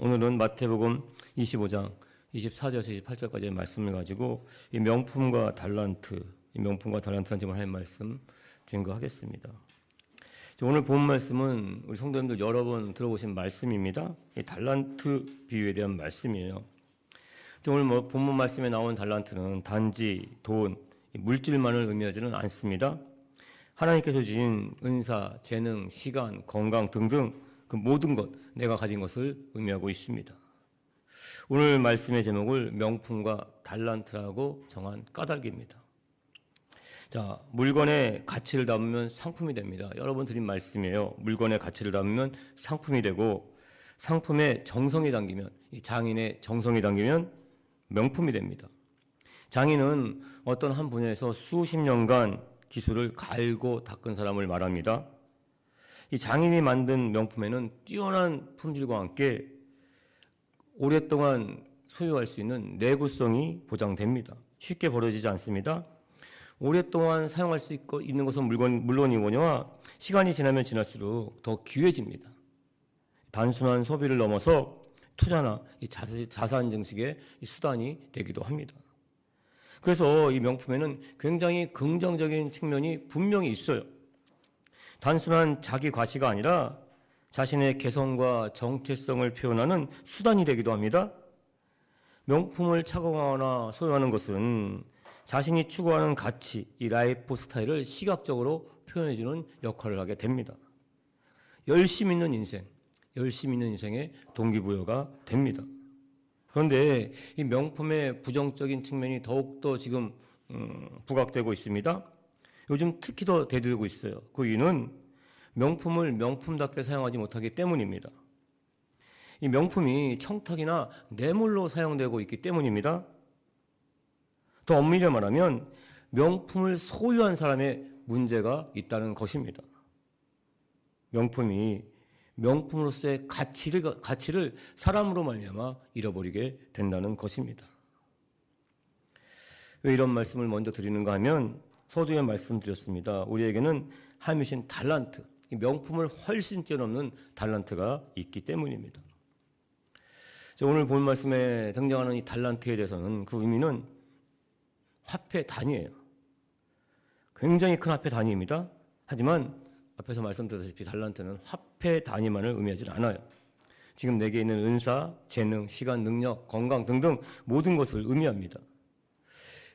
오늘은 마태복음 25장 24절에서 28절까지의 말씀을 가지고 이 명품과 달란트, 이 명품과 달란트라는 제목을 할 말씀 증거하겠습니다. 오늘 본 말씀은 우리 성도님들 여러 번 들어보신 말씀입니다. 이 달란트 비유에 대한 말씀이에요. 오늘 본문 말씀에 나온 달란트는 단지 돈, 물질만을 의미하지는 않습니다. 하나님께서 주신 은사, 재능, 시간, 건강 등등 그 모든 것, 내가 가진 것을 의미하고 있습니다. 오늘 말씀의 제목을 명품과 달란트라고 정한 까닭입니다. 자, 물건의 가치를 담으면 상품이 됩니다. 여러 번 드린 말씀이에요. 물건의 가치를 담으면 상품이 되고, 상품에 정성이 담기면, 이 장인의 정성이 담기면 명품이 됩니다. 장인은 어떤 한 분야에서 수십 년간 기술을 갈고 닦은 사람을 말합니다. 이 장인이 만든 명품에는 뛰어난 품질과 함께 오랫동안 소유할 수 있는 내구성이 보장됩니다. 쉽게 버려지지 않습니다. 오랫동안 사용할 수 있는 것은 물론이거니와 시간이 지나면 지날수록 더 귀해집니다. 단순한 소비를 넘어서 투자나 자산 증식의 수단이 되기도 합니다. 그래서 이 명품에는 굉장히 긍정적인 측면이 분명히 있어요. 단순한 자기 과시가 아니라 자신의 개성과 정체성을 표현하는 수단이 되기도 합니다. 명품을 착용하거나 소유하는 것은 자신이 추구하는 가치, 이 라이프 스타일을 시각적으로 표현해주는 역할을 하게 됩니다. 열심 있는 인생의 동기부여가 됩니다. 그런데 이 명품의 부정적인 측면이 더욱더 지금 부각되고 있습니다. 요즘 특히 더 대두되고 있어요. 그 이유는 명품을 명품답게 사용하지 못하기 때문입니다. 이 명품이 청탁이나 뇌물로 사용되고 있기 때문입니다. 더 엄밀히 말하면 명품을 소유한 사람의 문제가 있다는 것입니다. 명품이 명품으로서의 가치를 사람으로 말미암아 잃어버리게 된다는 것입니다. 왜 이런 말씀을 먼저 드리는가 하면 서두에 말씀드렸습니다. 우리에게는 하나님이신 달란트, 명품을 훨씬 뛰어넘는 달란트가 있기 때문입니다. 오늘 본 말씀에 등장하는 이 달란트에 대해서는 그 의미는 화폐 단위예요. 굉장히 큰 화폐 단위입니다. 하지만 앞에서 말씀드렸다시피 달란트는 화폐 단위만을 의미하지 않아요. 지금 내게 있는 은사, 재능, 시간, 능력, 건강 등등 모든 것을 의미합니다.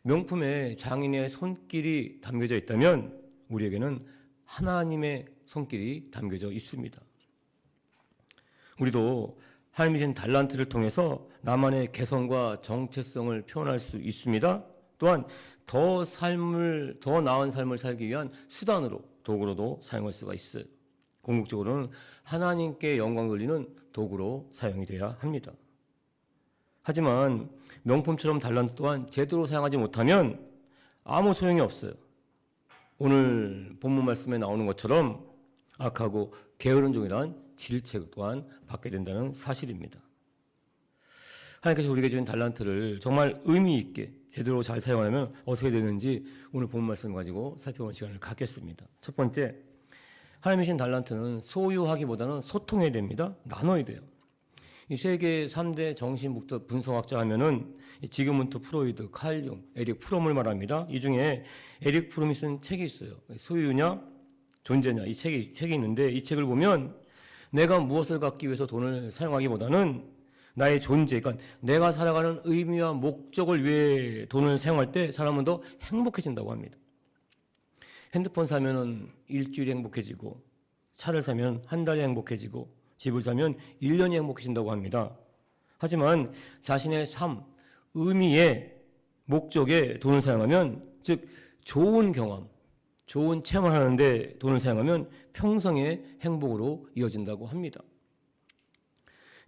명품에 장인의 손길이 담겨져 있다면 우리에게는 하나님의 손길이 담겨져 있습니다. 우리도 하나님이신 달란트를 통해서 나만의 개성과 정체성을 표현할 수 있습니다. 또한 더 나은 삶을 살기 위한 수단으로, 도구로도 사용할 수가 있어요. 궁극적으로는 하나님께 영광 돌리는 도구로 사용이 돼야 합니다. 하지만 명품처럼 달란트 또한 제대로 사용하지 못하면 아무 소용이 없어요. 오늘 본문 말씀에 나오는 것처럼 악하고 게으른 종이란 질책 또한 받게 된다는 사실입니다. 하나님께서 우리에게 주신 달란트를 정말 의미 있게 제대로 잘 사용하려면 어떻게 되는지 오늘 본문 말씀을 가지고 살펴보는 시간을 갖겠습니다. 첫 번째, 하나님이신 달란트는 소유하기보다는 소통해야 됩니다. 나눠야 돼요. 이 세계 3대 정신분석 분석학자 하면은 지그문트 프로이드, 칼 융, 에릭 프롬을 말합니다. 이 중에 에릭 프롬이 쓴 책이 있어요. 소유냐, 존재냐 이 책이 있는데 이 책을 보면 내가 무엇을 갖기 위해서 돈을 사용하기보다는 나의 존재, 그러니까 내가 살아가는 의미와 목적을 위해 돈을 사용할 때 사람은 더 행복해진다고 합니다. 핸드폰 사면은 일주일이 행복해지고, 차를 사면 한 달이 행복해지고, 집을 사면 1년이 행복해진다고 합니다. 하지만 자신의 삶, 의미의 목적에 돈을 사용하면, 즉 좋은 경험, 좋은 체험을 하는데 돈을 사용하면 평생의 행복으로 이어진다고 합니다.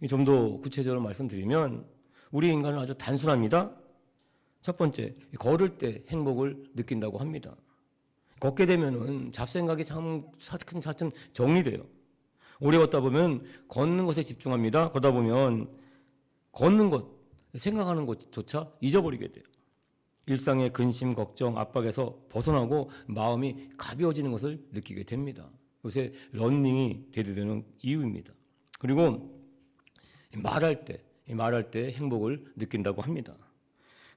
좀 더 구체적으로 말씀드리면 우리 인간은 아주 단순합니다. 첫 번째, 걸을 때 행복을 느낀다고 합니다. 걷게 되면은 잡생각이 차츰 정리돼요. 오래 걷다 보면 걷는 것에 집중합니다. 그러다 보면 걷는 것, 생각하는 것조차 잊어버리게 돼요. 일상의 근심, 걱정, 압박에서 벗어나고 마음이 가벼워지는 것을 느끼게 됩니다. 요새 러닝이 대두되는 이유입니다. 그리고 말할 때 행복을 느낀다고 합니다.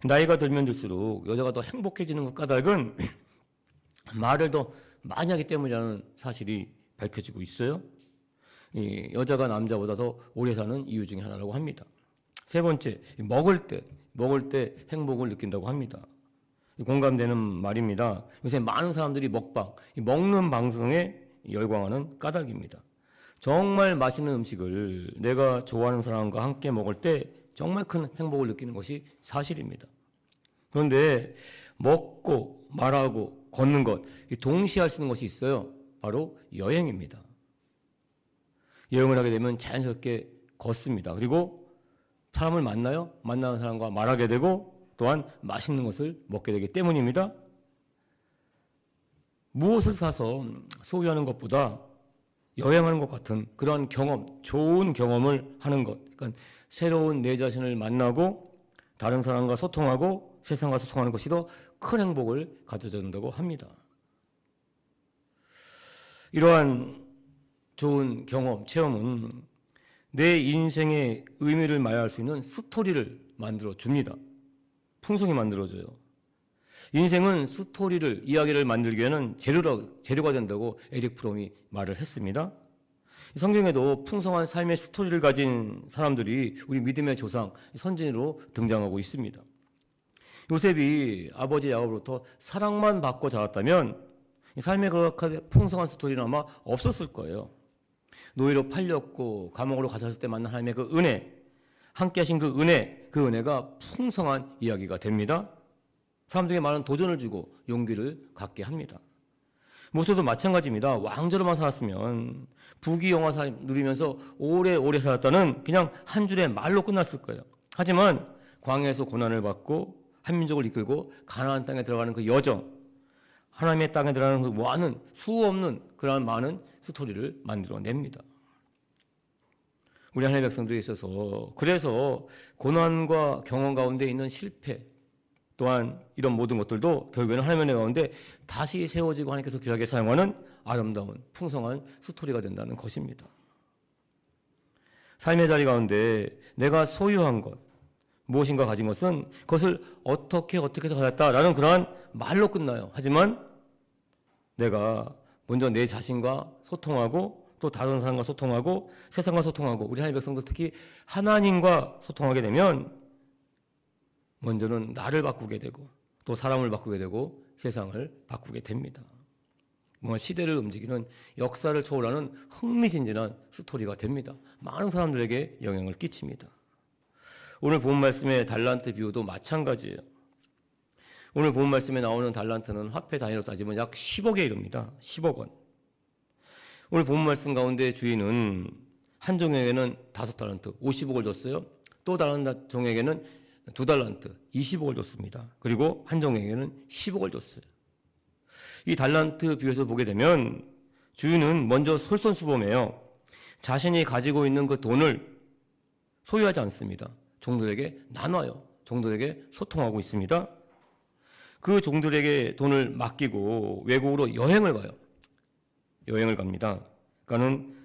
나이가 들면 들수록 여자가 더 행복해지는 것 까닭은 말을 더 많이 하기 때문이라는 사실이 밝혀지고 있어요. 여자가 남자보다 더 오래 사는 이유 중에 하나라고 합니다. 세 번째, 먹을 때 행복을 느낀다고 합니다. 공감되는 말입니다. 요새 많은 사람들이 먹는 방송에 열광하는 까닭입니다. 정말 맛있는 음식을 내가 좋아하는 사람과 함께 먹을 때 정말 큰 행복을 느끼는 것이 사실입니다. 그런데 먹고 말하고 걷는 것 동시에 할 수 있는 것이 있어요. 바로 여행입니다. 여행을 하게 되면 자연스럽게 걷습니다. 그리고 사람을 만나요. 만나는 사람과 말하게 되고 또한 맛있는 것을 먹게 되기 때문입니다. 무엇을 사서 소유하는 것보다 여행하는 것 같은 그러한 경험, 좋은 경험을 하는 것, 그러니까 새로운 내 자신을 만나고 다른 사람과 소통하고 세상과 소통하는 것이 더 큰 행복을 가져다 준다고 합니다. 이러한 좋은 경험, 체험은 내 인생의 의미를 마련할 수 있는 스토리를 만들어 줍니다. 풍성히 만들어줘요. 인생은 스토리를, 이야기를 만들기 위해는 재료가 된다고 에릭 프롬이 말을 했습니다. 성경에도 풍성한 삶의 스토리를 가진 사람들이 우리 믿음의 조상, 선진으로 등장하고 있습니다. 요셉이 아버지 야곱으로부터 사랑만 받고 자랐다면 삶의 그렇게 풍성한 스토리는 아마 없었을 거예요. 노예로 팔렸고 감옥으로 갇혔을 때 만난 하나님의 그 은혜, 함께 하신 그 은혜가 풍성한 이야기가 됩니다. 사람들에게 많은 도전을 주고 용기를 갖게 합니다. 모세도 마찬가지입니다. 왕자로만 살았으면 부귀영화 누리면서 오래오래 살았다는 그냥 한 줄의 말로 끝났을 거예요. 하지만 광야에서 고난을 받고 한민족을 이끌고 가나안 땅에 들어가는 그 여정, 하나님의 땅에 들어가는 그 많은 수없는 그러한 많은 스토리를 만들어냅니다. 우리 하나님의 백성들에 있어서 그래서 고난과 경험 가운데 있는 실패 또한 이런 모든 것들도 결국에는 하나님의 은혜 가운데 다시 세워지고 하나님께서 귀하게 사용하는 아름다운 풍성한 스토리가 된다는 것입니다. 삶의 자리 가운데 내가 소유한 것, 무엇인가 가진 것은 그것을 어떻게 해서 가졌다라는 그러한 말로 끝나요. 하지만 내가 먼저 내 자신과 소통하고 또 다른 사람과 소통하고 세상과 소통하고 우리 하나님의 백성들 특히 하나님과 소통하게 되면 먼저는 나를 바꾸게 되고 또 사람을 바꾸게 되고 세상을 바꾸게 됩니다. 뭔가 시대를 움직이는 역사를 초월하는 흥미진진한 스토리가 됩니다. 많은 사람들에게 영향을 끼칩니다. 오늘 본 말씀의 달란트 비유도 마찬가지예요. 오늘 본 말씀에 나오는 달란트는 화폐 단위로 따지면 약 10억에 이릅니다. 10억 원. 오늘 본 말씀 가운데 주인은 한 종에게는 5달란트, 50억을 줬어요. 또 다른 종에게는 2달란트, 20억을 줬습니다. 그리고 한 종에게는 10억을 줬어요. 이 달란트 비유에서 보게 되면 주인은 먼저 솔선수범해요. 자신이 가지고 있는 그 돈을 소유하지 않습니다. 종들에게 나눠요. 종들에게 소통하고 있습니다. 그 종들에게 돈을 맡기고 외국으로 여행을 가요. 여행을 갑니다. 그러니까는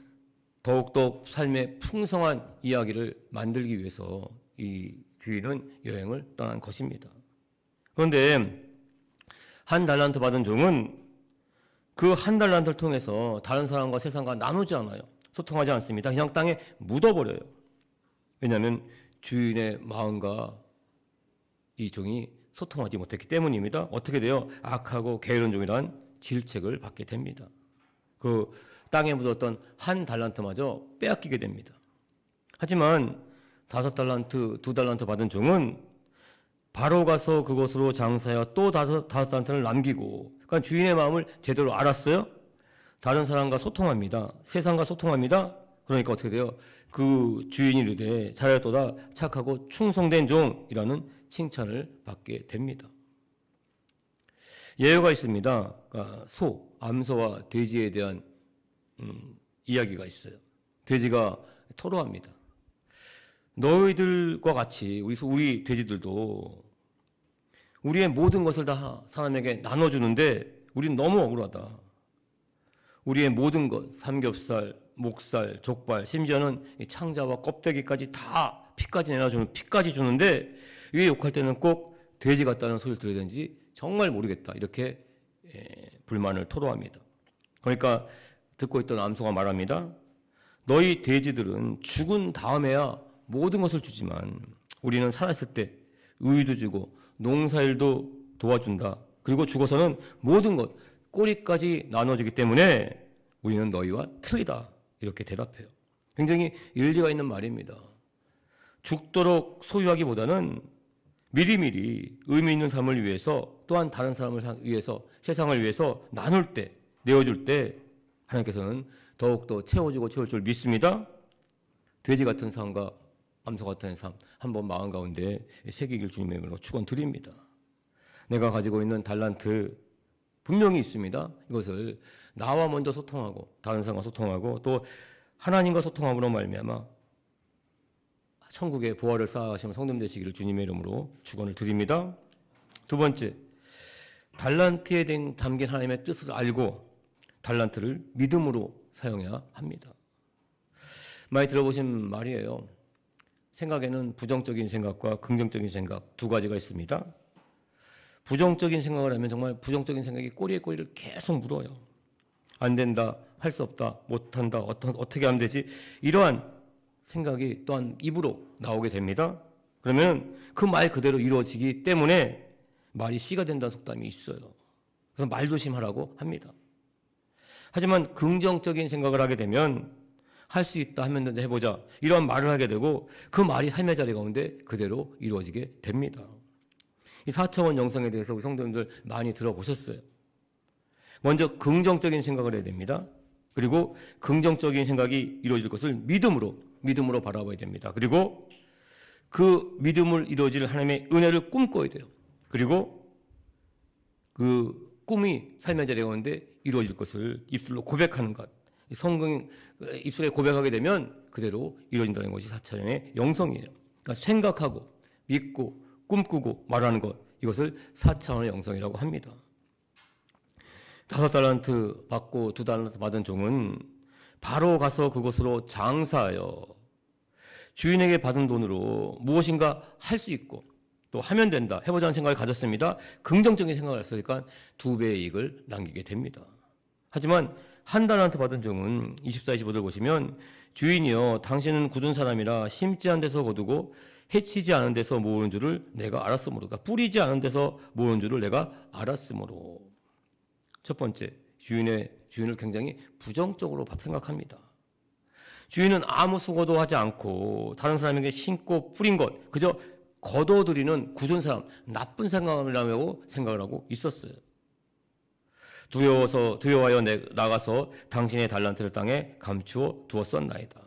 더욱더 삶의 풍성한 이야기를 만들기 위해서 이 주인은 여행을 떠난 것입니다. 그런데 한 달란트 받은 종은 그 한 달란트를 통해서 다른 사람과 세상과 나누지 않아요. 소통하지 않습니다. 그냥 땅에 묻어버려요. 왜냐하면 주인의 마음과 이 종이 소통하지 못했기 때문입니다. 어떻게 돼요? 악하고 게으른 종이란 질책을 받게 됩니다. 그 땅에 묻었던 한 달란트마저 빼앗기게 됩니다. 하지만 5달란트, 2달란트 받은 종은 바로 가서 그곳으로 장사하여 또 5달란트를 남기고, 그러니까 주인의 마음을 제대로 알았어요. 다른 사람과 소통합니다. 세상과 소통합니다. 그러니까 어떻게 돼요? 그 주인이 이르되 잘하였도다 착하고 충성된 종이라는 칭찬을 받게 됩니다. 예화가 있습니다. 그러니까 암소와 돼지에 대한 이야기가 있어요. 돼지가 토로합니다. 너희들과 같이 우리 돼지들도 우리의 모든 것을 다 사람에게 나눠주는데 우린 너무 억울하다. 우리의 모든 것, 삼겹살, 목살, 족발, 심지어는 이 창자와 껍데기까지 다 피까지 내놔주는 피까지 주는데 왜 욕할 때는 꼭 돼지 같다는 소리를 들어야 되는지 정말 모르겠다. 이렇게 불만을 토로합니다. 그러니까 듣고 있던 암소가 말합니다. 너희 돼지들은 죽은 다음에야 모든 것을 주지만 우리는 살았을 때 우유도 주고 농사일도 도와준다. 그리고 죽어서는 모든 것, 꼬리까지 나눠주기 때문에 우리는 너희와 틀리다. 이렇게 대답해요. 굉장히 일리가 있는 말입니다. 죽도록 소유하기보다는 미리미리 의미 있는 삶을 위해서 또한 다른 사람을 위해서 세상을 위해서 나눌 때, 내어줄 때 하나님께서는 더욱더 채워주고 채울 줄 믿습니다. 돼지 같은 삶과 암소 같은 삶 한번 마음 가운데 새기길 주님의 이름으로 축원드립니다. 내가 가지고 있는 달란트 분명히 있습니다. 이것을 나와 먼저 소통하고 다른 사람과 소통하고 또 하나님과 소통함으로 말미암아 천국의 보화를 쌓아가시는 성도님 되시기를 주님의 이름으로 축원을 드립니다. 두 번째, 달란트에 담긴 하나님의 뜻을 알고 달란트를 믿음으로 사용해야 합니다. 많이 들어보신 말이에요. 생각에는 부정적인 생각과 긍정적인 생각 두 가지가 있습니다. 부정적인 생각을 하면 정말 부정적인 생각이 꼬리에 꼬리를 계속 물어요. 안 된다, 할 수 없다, 못한다, 어떻게 하면 되지? 이러한 생각이 또한 입으로 나오게 됩니다. 그러면 그 말 그대로 이루어지기 때문에 말이 씨가 된다는 속담이 있어요. 그래서 말조심하라고 합니다. 하지만 긍정적인 생각을 하게 되면 할 수 있다 하면 해보자 이런 말을 하게 되고 그 말이 삶의 자리 가운데 그대로 이루어지게 됩니다. 이 4차원 영성에 대해서 우리 성도님들 많이 들어보셨어요. 먼저 긍정적인 생각을 해야 됩니다. 그리고 긍정적인 생각이 이루어질 것을 믿음으로 바라봐야 됩니다. 그리고 그 믿음을 이루어질 하나님의 은혜를 꿈꿔야 돼요. 그리고 그 꿈이 삶의 자리 가운데 이루어질 것을 입술로 고백하는 것. 성경 입술에 고백하게 되면 그대로 이루어진다는 것이 4차원의 영성이에요. 그러니까 생각하고 믿고 꿈꾸고 말하는 것, 이것을 4차원의 영성이라고 합니다. 5달란트 받고 2달란트 받은 종은 바로 가서 그곳으로 장사하여 주인에게 받은 돈으로 무엇인가 할 수 있고 또 하면 된다, 해보자는 생각을 가졌습니다. 긍정적인 생각을 했으니까 2배의 이익을 남기게 됩니다. 하지만 1달란트 받은 종은 24, 25절 보시면 주인이여 당신은 굳은 사람이라 심지 않은 데서 거두고 해치지 않은 데서 모으는 줄을 내가 알았으므로, 그러니까 뿌리지 않은 데서 모으는 줄을 내가 알았으므로. 첫 번째, 주인을 굉장히 부정적으로 생각합니다. 주인은 아무 수고도 하지 않고 다른 사람에게 심고 뿌린 것, 그저 거둬들이는 굳은 사람, 나쁜 생각이라고 생각을 하고 있었어요. 두려워하여 나가서 당신의 달란트를 땅에 감추어 두었었나이다.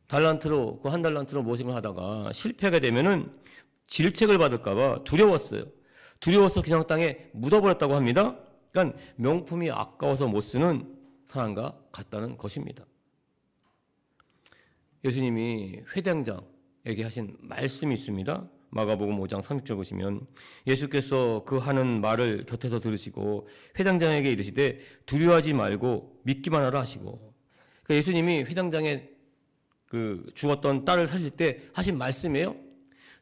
달란트로, 그 1달란트로 무엇인가 하다가 실패하게 되면은 질책을 받을까봐 두려웠어요. 두려워서 그냥 땅에 묻어버렸다고 합니다. 그러니까 명품이 아까워서 못 쓰는 사람과 같다는 것입니다. 예수님이 회당장에게 하신 말씀이 있습니다. 마가복음 5장 30절 보시면 예수께서 그 하는 말을 곁에서 들으시고 회당장에게 이르시되 두려워하지 말고 믿기만 하라 하시고, 그러니까 예수님이 회당장에 죽었던 딸을 살릴 때 하신 말씀이에요.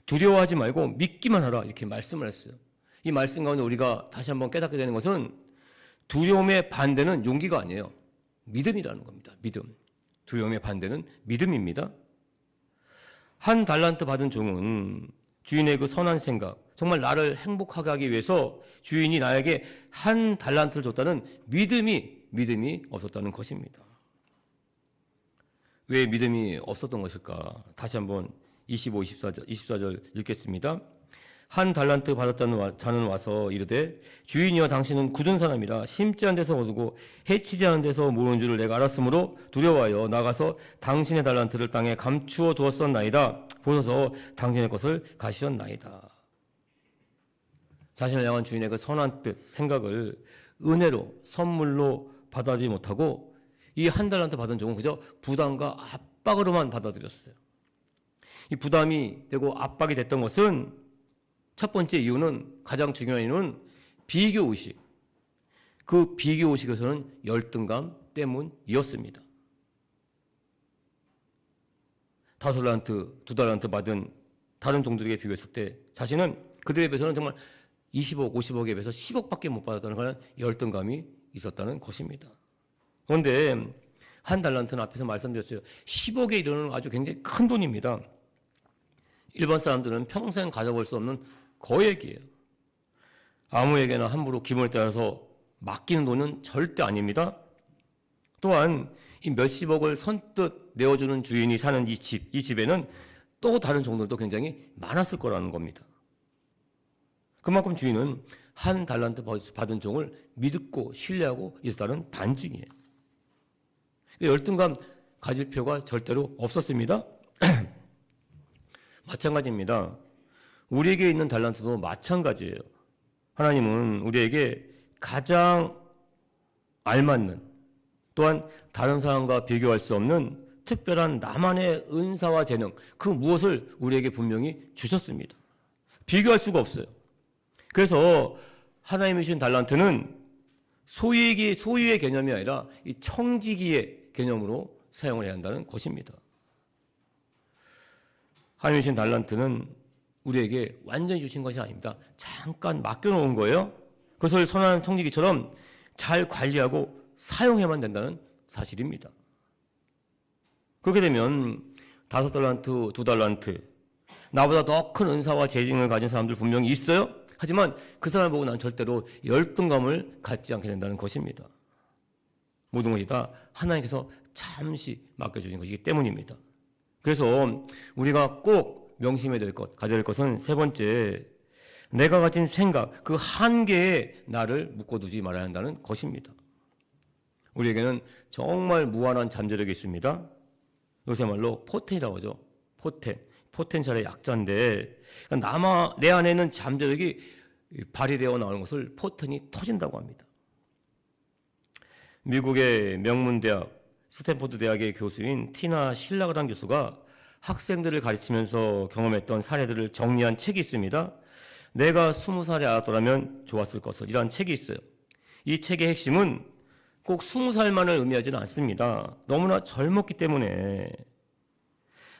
두려워하지 말고 믿기만 하라, 이렇게 말씀을 했어요. 이 말씀 가운데 우리가 다시 한번 깨닫게 되는 것은 두려움의 반대는 용기가 아니에요. 믿음이라는 겁니다. 믿음. 두려움의 반대는 믿음입니다. 1달란트 받은 종은 주인의 그 선한 생각, 정말 나를 행복하게 하기 위해서 주인이 나에게 1달란트를 줬다는 믿음이 없었다는 것입니다. 왜 믿음이 없었던 것일까? 다시 한번 25, 24절 읽겠습니다. 1달란트 받았다는 자는 와서 이르되 주인이여 당신은 굳은 사람이라 심지 않은 데서 거두고 해치지 않은 데서 모으는 줄을 내가 알았으므로 두려워하여 나가서 당신의 달란트를 땅에 감추어 두었었나이다. 보소서 당신의 것을 가시었나이다. 자신을 향한 주인의 그 선한 뜻, 생각을 은혜로 선물로 받아들이지 못하고 이 1달란트 받은 종은 그저 부담과 압박으로만 받아들였어요. 이 부담이 되고 압박이 됐던 것은 첫 번째 이유는, 가장 중요한 이유는 비교의식. 그 비교의식에서는 열등감 때문이었습니다. 5달란트, 2달란트 받은 다른 종들에게 비교했을 때 자신은 그들에 비해서는 정말 20억, 50억에 비해서 10억밖에 못 받았다는 그런 열등감이 있었다는 것입니다. 그런데 한 달란트는 앞에서 말씀드렸어요. 10억에 이르는 아주 굉장히 큰 돈입니다. 일반 사람들은 평생 가져볼 수 없는 거액이에요. 아무에게나 함부로 기분에 따라서 맡기는 돈은 절대 아닙니다. 또한 이 몇십억을 선뜻 내어주는 주인이 사는 이 집에는 또 다른 종들도 굉장히 많았을 거라는 겁니다. 그만큼 주인은 한 달란트 받은 종을 믿고 신뢰하고 있었다는 반증이에요. 열등감 가질 필요가 절대로 없었습니다. 마찬가지입니다. 우리에게 있는 달란트도 마찬가지예요. 하나님은 우리에게 가장 알맞는, 또한 다른 사람과 비교할 수 없는 특별한 나만의 은사와 재능, 그 무엇을 우리에게 분명히 주셨습니다. 비교할 수가 없어요. 그래서 하나님이 주신 달란트는 소유의 개념이 아니라 이 청지기의 개념으로 사용을 해야 한다는 것입니다. 하나님이 주신 달란트는 우리에게 완전히 주신 것이 아닙니다. 잠깐 맡겨놓은 거예요. 그것을 선한 청지기처럼 잘 관리하고 사용해만 된다는 사실입니다. 그렇게 되면 5달란트, 2달란트, 나보다 더 큰 은사와 재능을 가진 사람들 분명히 있어요. 하지만 그 사람을 보고 난 절대로 열등감을 갖지 않게 된다는 것입니다. 모든 것이 다 하나님께서 잠시 맡겨주신 것이기 때문입니다. 그래서 우리가 꼭 명심해야 될 것, 가져야 될 것은 세 번째, 내가 가진 생각, 그 한계에 나를 묶어두지 말아야 한다는 것입니다. 우리에게는 정말 무한한 잠재력이 있습니다. 요새 말로 포텐이라고 하죠. 포텐셜의 약자인데, 내 안에 있는 잠재력이 발휘되어 나오는 것을 포텐이 터진다고 합니다. 미국의 명문대학 스탠포드 대학의 교수인 티나 실라그란 교수가 학생들을 가르치면서 경험했던 사례들을 정리한 책이 있습니다. 내가 20살에 알았더라면 좋았을 것을, 이라는 책이 있어요. 이 책의 핵심은 꼭 20살만을 의미하지는 않습니다. 너무나 젊었기 때문에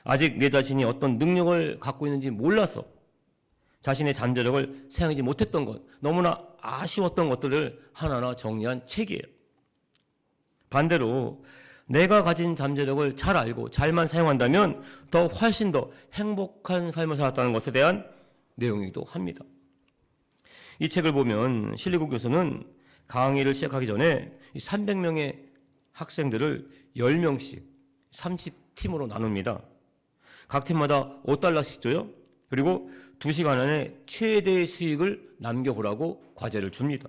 아직 내 자신이 어떤 능력을 갖고 있는지 몰라서 자신의 잠재력을 사용하지 못했던 것, 너무나 아쉬웠던 것들을 하나하나 정리한 책이에요. 반대로 내가 가진 잠재력을 잘 알고 잘만 사용한다면 훨씬 더 행복한 삶을 살았다는 것에 대한 내용이기도 합니다. 이 책을 보면 실리국 교수는 강의를 시작하기 전에 300명의 학생들을 10명씩 30팀으로 나눕니다. 각 팀마다 $5씩 줘요. 그리고 2시간 안에 최대의 수익을 남겨보라고 과제를 줍니다.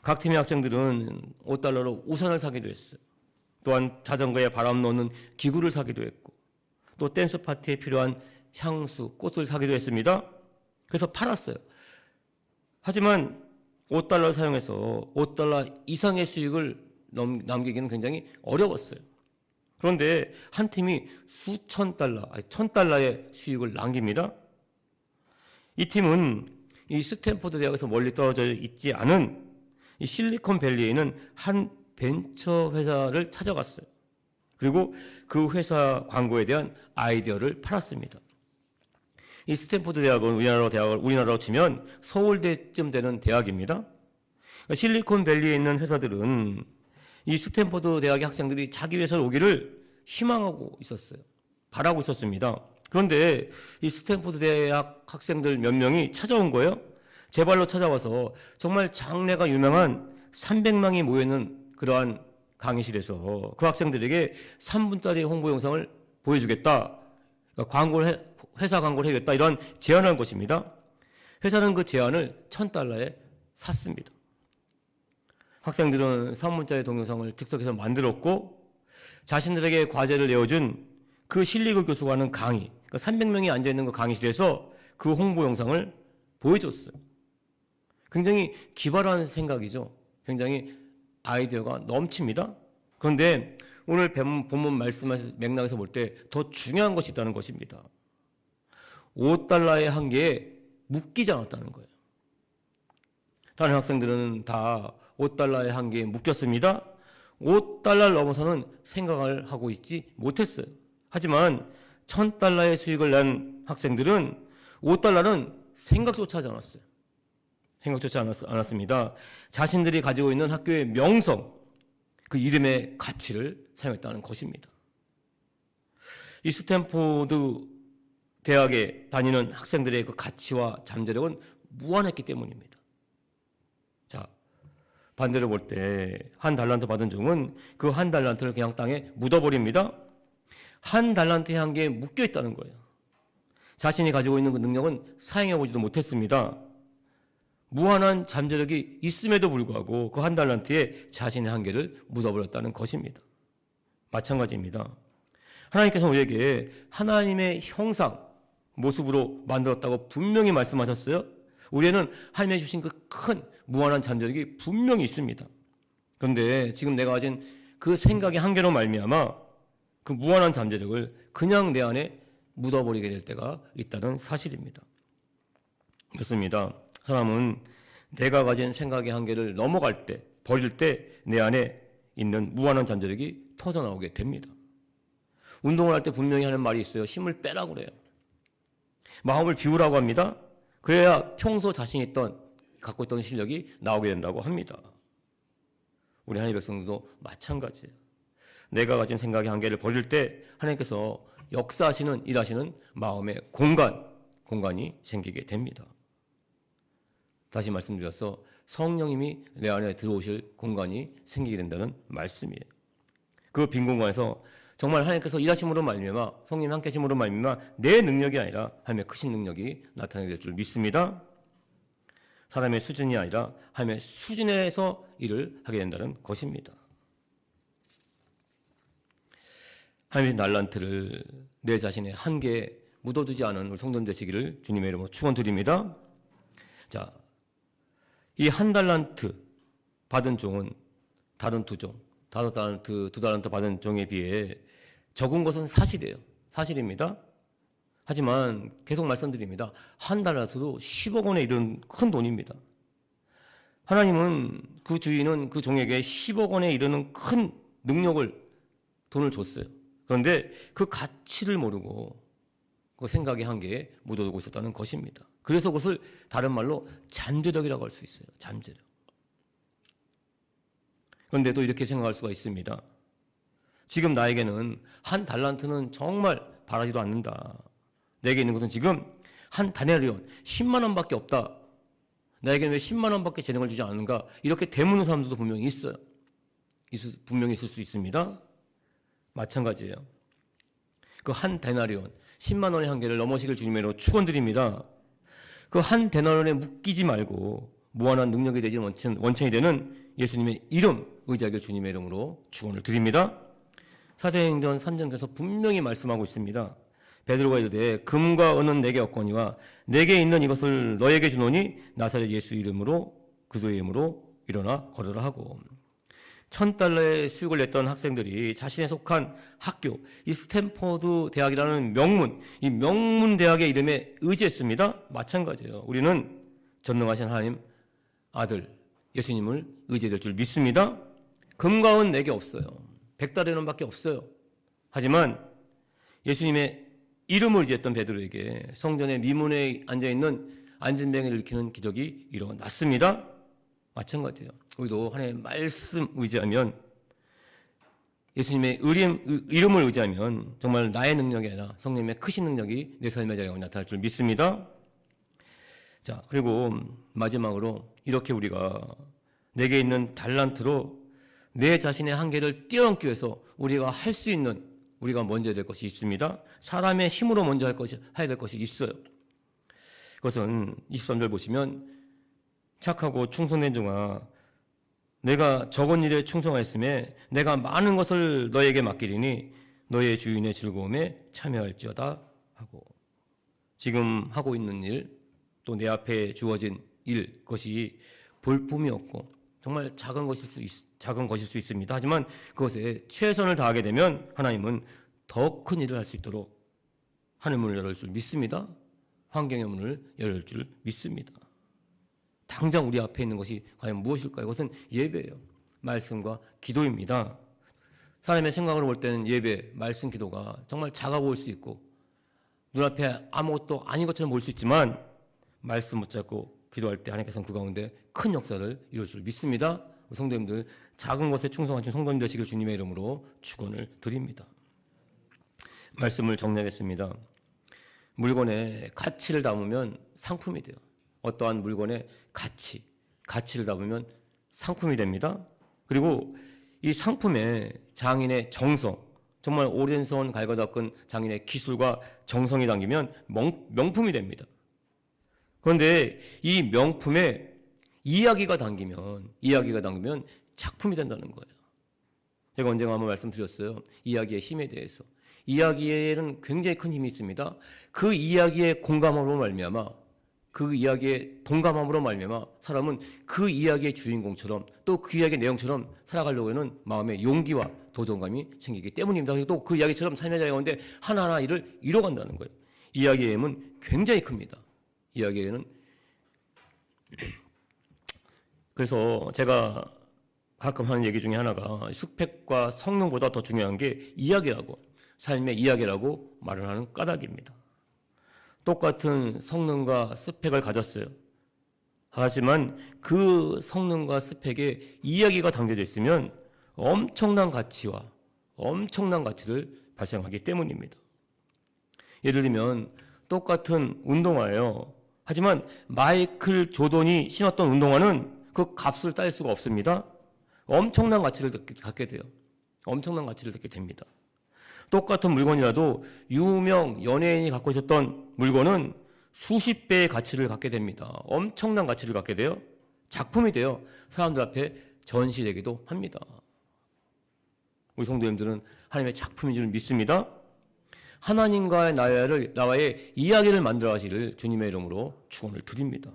각 팀의 학생들은 $5로 우산을 사기도 했어요. 또한 자전거에 바람 넣는 기구를 사기도 했고, 또 댄스 파티에 필요한 향수, 꽃을 사기도 했습니다. 그래서 팔았어요. 하지만 $5 사용해서 $5 이상의 수익을 남기기는 굉장히 어려웠어요. 그런데 한 팀이 수천 달러, $1,000의 수익을 남깁니다. 이 팀은 이 스탠포드 대학에서 멀리 떨어져 있지 않은 이 실리콘밸리에 있는 한 벤처 회사를 찾아갔어요. 그리고 그 회사 광고에 대한 아이디어를 팔았습니다. 이 스탠포드 대학은 우리나라로 치면 서울대쯤 되는 대학입니다. 실리콘밸리에 있는 회사들은 이 스탠포드 대학의 학생들이 자기 회사로 오기를 희망하고 있었어요. 바라고 있었습니다. 그런데 이 스탠포드 대학 학생들 몇 명이 찾아온 거예요. 제 발로 찾아와서 정말 장래가 유명한 300명이 모여있는 그러한 강의실에서 그 학생들에게 3분짜리 홍보 영상을 보여주겠다. 그러니까 회사 광고를 해야겠다. 이런 제안을 한 것입니다. 회사는 그 제안을 $1,000에 샀습니다. 학생들은 3분짜리 동영상을 즉석에서 만들었고, 자신들에게 과제를 내어준 그 실리그 교수가 하는 강의, 그러니까 300명이 앉아있는 그 강의실에서 그 홍보 영상을 보여줬어요. 굉장히 기발한 생각이죠. 굉장히 아이디어가 넘칩니다. 그런데 오늘 본문 말씀하신 맥락에서 볼 때 더 중요한 것이 있다는 것입니다. $5의 한계에 묶이지 않았다는 거예요. 다른 학생들은 다 $5의 한계에 묶였습니다. $5를 넘어서는 생각을 하고 있지 못했어요. 하지만 1,000달러의 수익을 낸 학생들은 5달러는 생각조차 하지 않았어요. 생각조차 않았습니다. 자신들이 가지고 있는 학교의 명성, 그 이름의 가치를 사용했다는 것입니다. 이 스탠포드 대학에 다니는 학생들의 그 가치와 잠재력은 무한했기 때문입니다. 자, 반대로 볼 때 한 달란트 받은 종은 그 한 달란트를 그냥 땅에 묻어버립니다. 한 달란트의 한계에 묶여 있다는 거예요. 자신이 가지고 있는 그 능력은 사용해보지도 못했습니다. 무한한 잠재력이 있음에도 불구하고 그 한 달란트에 자신의 한계를 묻어버렸다는 것입니다. 마찬가지입니다. 하나님께서 우리에게 하나님의 형상, 모습으로 만들었다고 분명히 말씀하셨어요. 우리에는 하나님이 주신 그 큰 무한한 잠재력이 분명히 있습니다. 그런데 지금 내가 가진 그 생각의 한계로 말미암아 그 무한한 잠재력을 그냥 내 안에 묻어버리게 될 때가 있다는 사실입니다. 그렇습니다. 사람은 내가 가진 생각의 한계를 넘어갈 때, 버릴 때 내 안에 있는 무한한 잠재력이 터져나오게 됩니다. 운동을 할 때 분명히 하는 말이 있어요. 힘을 빼라고 그래요. 마음을 비우라고 합니다. 그래야 평소 자신 갖고 있던 실력이 나오게 된다고 합니다. 우리 하나님의 백성들도 마찬가지예요. 내가 가진 생각의 한계를 버릴 때 하나님께서 역사하시는, 일하시는 마음의 공간이 생기게 됩니다. 다시 말씀드려서 성령님이 내 안에 들어오실 공간이 생기게 된다는 말씀이에요. 그 빈 공간에서 정말 하나님께서 일하심으로 말미암아, 성령님 함께 하심으로 말미암아 내 능력이 아니라 하나님의 크신 능력이 나타나게 될 줄 믿습니다. 사람의 수준이 아니라 하나님의 수준에서 일을 하게 된다는 것입니다. 하나님의 달란트를 내 자신의 한계에 묻어두지 않은 우리 성도님 되시기를 주님의 이름으로 축원드립니다. 자, 이 한 달란트 받은 종은 다른 두 종, 5달란트, 2달란트 받은 종에 비해 적은 것은 사실이에요. 사실입니다. 하지만 계속 말씀드립니다. 한 달란트도 10억 원에 이르는 큰 돈입니다. 하나님은 그 주인은 그 종에게 10억 원에 이르는 큰 돈을 줬어요. 그런데 그 가치를 모르고 그 생각의 한계에 묻어두고 있었다는 것입니다. 그래서 그것을 다른 말로 잠재력이라고 할 수 있어요. 잠재력. 그런데도 이렇게 생각할 수가 있습니다. 지금 나에게는 한 달란트는 정말 바라지도 않는다. 내게 있는 것은 지금 한 다네리온 10만 원밖에 없다. 나에게는 왜 10만 원밖에 재능을 주지 않는가? 이렇게 되묻는 사람들도 분명히 있어요. 분명히 있을 수 있습니다. 마찬가지예요. 그 한 데나리온 10만 원의 한계를 넘어시길 주님으로 축원드립니다. 그 한 데나리온에 묶이지 말고 무한한 능력이 되지 원천이 되는 예수님의 이름 의지하길 주님의 이름으로 축원을 드립니다. 사도행전 3장에서 분명히 말씀하고 있습니다. 베드로가 이르되 금과 은은 내게 없거니와 내게 있는 이것을 너에게 주노니 나사렛 예수 이름으로 그리스도의 이름으로 일어나 걸으라 하고 1,000달러의 수익을 냈던 학생들이 자신에 속한 학교, 이 스탠포드 대학이라는 명문, 이 명문 대학의 이름에 의지했습니다. 마찬가지예요. 우리는 전능하신 하나님 아들 예수님을 의지될 줄 믿습니다. 금과 은 내게 없어요. 100달러밖에 없어요. 하지만 예수님의 이름을 의지했던 베드로에게 성전의 미문에 앉아있는 안진뱅이를 일으키는 기적이 일어났습니다. 마찬가지예요. 우리도 하나님의 말씀 의지하면 예수님의 이름을 의지하면 정말 나의 능력이 아니라 성령님의 크신 능력이 내 삶의 자리에 나타날 줄 믿습니다. 자, 그리고 마지막으로 이렇게 우리가 내게 있는 달란트로 내 자신의 한계를 뛰어넘기 위해서 우리가 할 수 있는 우리가 먼저 해야 될 것이 있습니다. 사람의 힘으로 먼저 해야 될 것이 있어요. 그것은 23절 보시면 착하고 충성된 종아 내가 적은 일에 충성하였음에 내가 많은 것을 너에게 맡기리니 너의 주인의 즐거움에 참여할지어다 하고 지금 하고 있는 일 또 내 앞에 주어진 일 그것이 볼품이 없고 정말 작은 것일 수 있습니다. 하지만 그것에 최선을 다하게 되면 하나님은 더 큰 일을 할 수 있도록 하늘 문을 열어줄 줄 믿습니다. 환경의 문을 열어줄 줄 믿습니다. 당장 우리 앞에 있는 것이 과연 무엇일까요? 그것은 예배예요. 말씀과 기도입니다. 사람의 생각으로 볼 때는 예배, 말씀, 기도가 정말 작아 보일 수 있고 눈앞에 아무것도 아닌 것처럼 보일 수 있지만 말씀 붙잡고 기도할 때 하나님께서는 그 가운데 큰 역사를 이룰 줄 믿습니다. 성도님들 작은 것에 충성하신 성도님 되시길 주님의 이름으로 축원을 드립니다. 말씀을 정리하겠습니다. 물건에 가치를 담으면 상품이 돼요. 어떠한 물건에 가치를 담으면 상품이 됩니다. 그리고 이 상품에 장인의 정성, 정말 오랜 세월 갈고 닦은 장인의 기술과 정성이 담기면 명품이 됩니다. 그런데 이 명품에 이야기가 담기면 작품이 된다는 거예요. 제가 언젠가 한번 말씀드렸어요. 이야기의 힘에 대해서. 이야기에는 굉장히 큰 힘이 있습니다. 그 이야기에 공감함으로 말미암아, 그 이야기에 동감함으로 말미암아 사람은 그 이야기의 주인공처럼 또 그 이야기의 내용처럼 살아가려고 하는 마음의 용기와 도전감이 생기기 때문입니다. 그리고 또 그 이야기처럼 삶의 자리 가운데 하나하나 일을 이뤄간다는 거예요. 이야기의 힘은 굉장히 큽니다. 이야기에는 그래서 제가 가끔 하는 얘기 중에 하나가 스펙과 성능보다 더 중요한 게 이야기라고, 삶의 이야기라고 말을 하는 까닭입니다. 똑같은 성능과 스펙을 가졌어요. 하지만 그 성능과 스펙에 이야기가 담겨져 있으면 엄청난 가치를 발생하기 때문입니다. 예를 들면 똑같은 운동화예요. 하지만 마이클 조던이 신었던 운동화는 그 값을 따질 수가 없습니다. 엄청난 가치를 갖게 돼요. 엄청난 가치를 갖게 됩니다. 똑같은 물건이라도 유명 연예인이 갖고 있었던 물건은 수십 배의 가치를 갖게 됩니다. 엄청난 가치를 갖게 돼요. 작품이 돼요. 사람들 앞에 전시되기도 합니다. 우리 성도님들은 하나님의 작품인 줄 믿습니다. 하나님과의 나와의 이야기를 만들어 가시기를 주님의 이름으로 축원을 드립니다.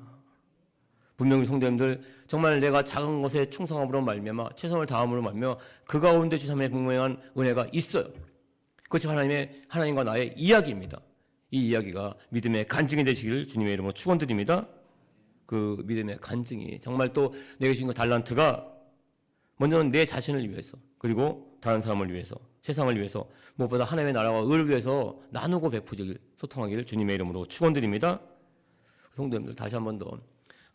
분명히 성도님들 정말 내가 작은 것에 충성함으로 말미암아 최선을 다함으로 말미암아 그 가운데 주님의 분명한 은혜가 있어요. 그것이 하나님과 나의 이야기입니다. 이 이야기가 믿음의 간증이 되시기를 주님의 이름으로 축원드립니다. 그 믿음의 간증이 정말 또 내게 주신 그 달란트가 먼저는 내 자신을 위해서, 그리고 다른 사람을 위해서, 세상을 위해서, 무엇보다 하나님의 나라와 의를 위해서 나누고 베푸기를, 소통하기를 주님의 이름으로 축원드립니다. 성도님들 다시 한 번 더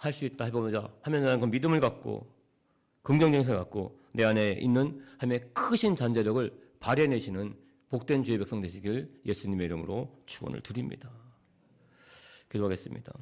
할 수 있다 해보자 하면 나는 그 믿음을 갖고 긍정적인 생각을 갖고 내 안에 있는 하나님의 크신 잠재력을 발현해내시는 복된 주의 백성 되시길 예수님의 이름으로 축원을 드립니다. 기도하겠습니다.